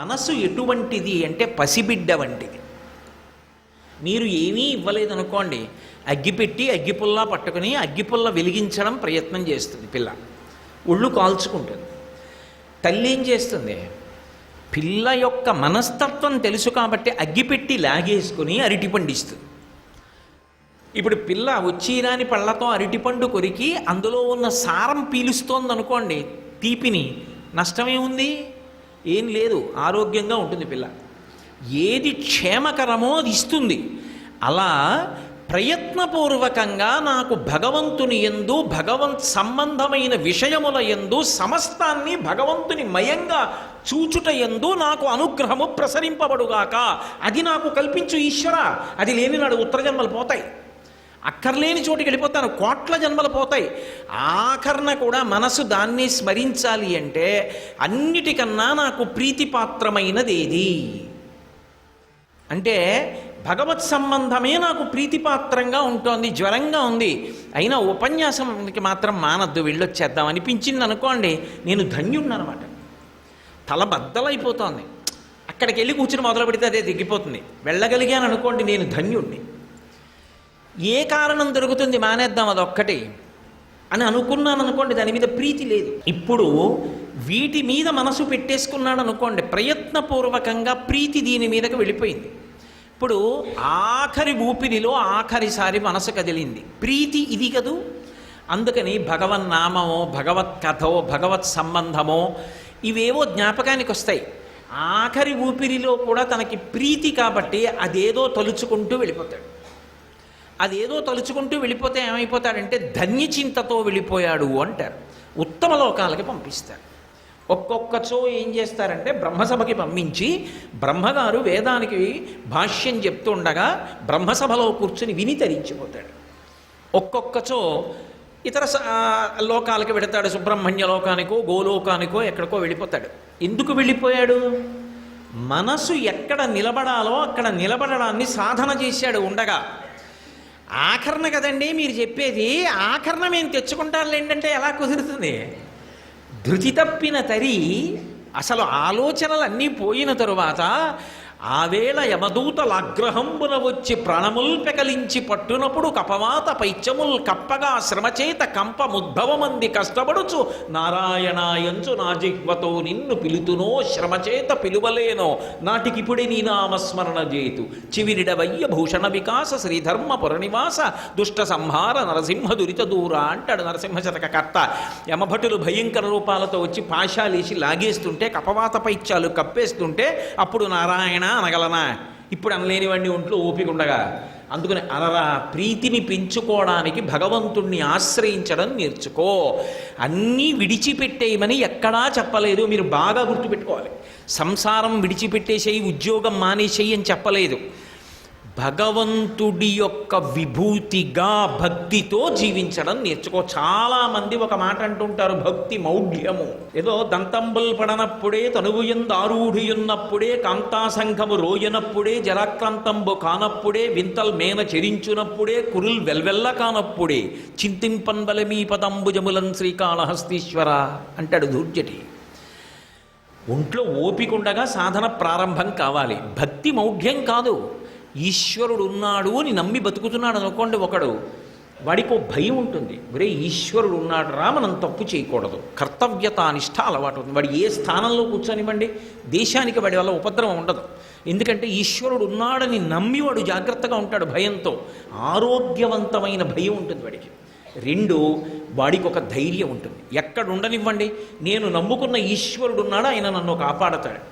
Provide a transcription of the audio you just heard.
మనసు ఎటువంటిది అంటే పసిబిడ్డ వంటిది. మీరు ఏమీ ఇవ్వలేదనుకోండి, అగ్గిపెట్టి అగ్గిపుల్లా పట్టుకుని అగ్గిపుల్ల వెలిగించడం ప్రయత్నం చేస్తుంది పిల్ల, ఒళ్ళు కాల్చుకుంటుంది. తల్లి ఏం చేస్తుంది? పిల్ల యొక్క మనస్తత్వం తెలుసు కాబట్టి అగ్గిపెట్టి లాగేసుకుని అరటిపండు ఇస్తుంది. ఇప్పుడు పిల్ల వచ్చిరాని పళ్ళతో అరటిపండు కొరికి అందులో ఉన్న సారం పీలుస్తోందనుకోండి, తీపిని, నష్టమేముంది? ఏం లేదు, ఆరోగ్యంగా ఉంటుంది పిల్ల. ఏది క్షేమకరమో అది ఇస్తుంది. అలా ప్రయత్నపూర్వకంగా నాకు భగవంతుని యందు, భగవంత్ సంబంధమైన విషయముల యందు, సమస్తాన్ని భగవంతుని మయంగా చూచుట యందు నాకు అనుగ్రహము ప్రసరింపబడుగాక, అది నాకు కల్పించు ఈశ్వర. అది లేని నాడు ఉత్తర జన్మలు పోతాయి, అక్కర్లేని చోటికి వెళ్ళిపోతాను, కోట్ల జన్మలు పోతాయి. ఆఖరణ కూడా మనసు దాన్ని స్మరించాలి అంటే అన్నిటికన్నా నాకు ప్రీతిపాత్రమైనది ఏది అంటే భగవత్ సంబంధమే నాకు ప్రీతిపాత్రంగా ఉంటుంది. జ్వరంగా ఉంది, అయినా ఉపన్యాసంకి మాత్రం మానద్దు, వెళ్ళొచ్చేద్దాం అనిపించింది అనుకోండి, నేను ధన్యుణ్ణనమాట. తల బద్దలైపోతోంది, అక్కడికి వెళ్ళి కూర్చుని మొదలు పెడితే అదే దిగిపోతుంది. వెళ్ళగలిగాను అనుకోండి, నేను ధన్యుణ్ణి. ఏ కారణం దొరుకుతుంది మానేద్దాం అదొక్కటి అని అనుకున్నాను అనుకోండి, దాని మీద ప్రీతి లేదు. ఇప్పుడు వీటి మీద మనసు పెట్టేసుకున్నాడు అనుకోండి, ప్రయత్నపూర్వకంగా ప్రీతి దీని మీదకి వెళ్ళిపోయింది. ఇప్పుడు ఆఖరి ఊపిరిలో ఆఖరిసారి మనసు కదిలింది, ప్రీతి ఇది కదూ. అందుకని భగవన్నామమో, భగవత్ కథో, భగవత్ సంబంధమో ఇవేవో జ్ఞాపకానికి వస్తాయి. ఆఖరి ఊపిరిలో కూడా తనకి ప్రీతి కాబట్టి అదేదో తలుచుకుంటూ వెళ్ళిపోతాడు. అదేదో తలుచుకుంటూ వెళ్ళిపోతే ఏమైపోతాడంటే ధన్యచింతతో వెళ్ళిపోయాడు అంటారు. ఉత్తమ లోకాలకి పంపిస్తారు. ఒక్కొక్కచో ఏం చేస్తారంటే బ్రహ్మసభకి పంపించి బ్రహ్మగారు వేదానికి భాష్యం చెప్తుండగా బ్రహ్మసభలో కూర్చుని విని తరించిపోతాడు. ఒక్కొక్కచో ఇతర లోకాలకి వెడతాడు, సుబ్రహ్మణ్య లోకానికో గోలోకానికో ఎక్కడికో వెళ్ళిపోతాడు. ఎందుకు వెళ్ళిపోయాడు? మనసు ఎక్కడ నిలబడాలో అక్కడ నిలబడడాన్ని సాధన చేశాడు ఉండగా. ఆఖరణ కదండి మీరు చెప్పేది, ఆఖరణ మేము తెచ్చుకుంటారు ఏంటంటే ఎలా కుదురుతుంది? ధృతి తప్పిన తరి, అసలు ఆలోచనలన్నీ పోయిన తరువాత ఆవేళ యమదూతల ఆగ్రహంబున వచ్చి ప్రాణముల్ పెకలించి పట్టునప్పుడు కపవాత పైత్యముల్ కప్పగా శ్రమచేత కంపముద్భవమంది కష్టపడుచు నారాయణాయంచు నా జిహ్వతో నిన్ను పిలుతునో శ్రమచేత పిలువలేనో నాటికిపుడి నీ నామస్మరణ చేతు చివిరిడవయ్య భూషణ వికాస శ్రీధర్మ పురనివాస దుష్ట సంహార నరసింహ దురిత దూర అంటాడు నరసింహ శతక కర్త. యమభటులు భయంకర రూపాలతో వచ్చి పాశాలేసి లాగేస్తుంటే, కపవాత పైత్యాలు కప్పేస్తుంటే అప్పుడు నారాయణ అనగలనా? ఇప్పుడు అనలేనివాడిని ఒంట్లో ఓపిక ఉండగా. అందుకని అనరా, ప్రీతిని పెంచుకోవడానికి భగవంతుణ్ణి ఆశ్రయించడం నేర్చుకో. అన్నీ విడిచిపెట్టేయమని ఎక్కడా చెప్పలేదు, మీరు బాగా గుర్తుపెట్టుకోవాలి. సంసారం విడిచిపెట్టేసేయి, ఉద్యోగం మానేసేయి అని చెప్పలేదు. భగవంతుడి యొక్క విభూతిగా భక్తితో జీవించడం నేర్చుకో. చాలామంది ఒక మాట అంటుంటారు, భక్తి మౌఢ్యము. ఏదో దంతంబుల్ పడనప్పుడే తనువుయందు ఆరూఢియున్నప్పుడే కాంతాసంఘము రోయనప్పుడే జరాక్రాంతంబు కానప్పుడే వింతల్ మేన చెరించునప్పుడే కురుల్ వెల్వెల్ల కానప్పుడే చింతింపన్బలమీ పదంబుజములన్ శ్రీకాళహస్తీశ్వర అంటాడు ధూర్జటి. ఒంట్లో ఓపికండగా సాధన ప్రారంభం కావాలి. భక్తి మౌఢ్యం కాదు. ఈశ్వరుడు ఉన్నాడు అని నమ్మి బతుకుతున్నాడు అనుకోండి ఒకడు, వాడికి భయం ఉంటుంది, ఒరే ఈశ్వరుడు ఉన్నాడు రా, మనం తప్పు చేయకూడదు, కర్తవ్యతానిష్ట అలవాటు ఉంటుంది. వాడు ఏ స్థానంలో కూర్చొనివ్వండి, దేశానికి వాడి వల్ల ఉపద్రవం ఉండదు. ఎందుకంటే ఈశ్వరుడు ఉన్నాడని నమ్మి వాడు జాగ్రత్తగా ఉంటాడు, భయంతో. ఆరోగ్యవంతమైన భయం ఉంటుంది వాడికి. రెండు, వాడికి ఒక ధైర్యం ఉంటుంది. ఎక్కడ ఉండనివ్వండి, నేను నమ్ముకున్న ఈశ్వరుడు ఉన్నాడు, ఆయన నన్ను కాపాడతాడు.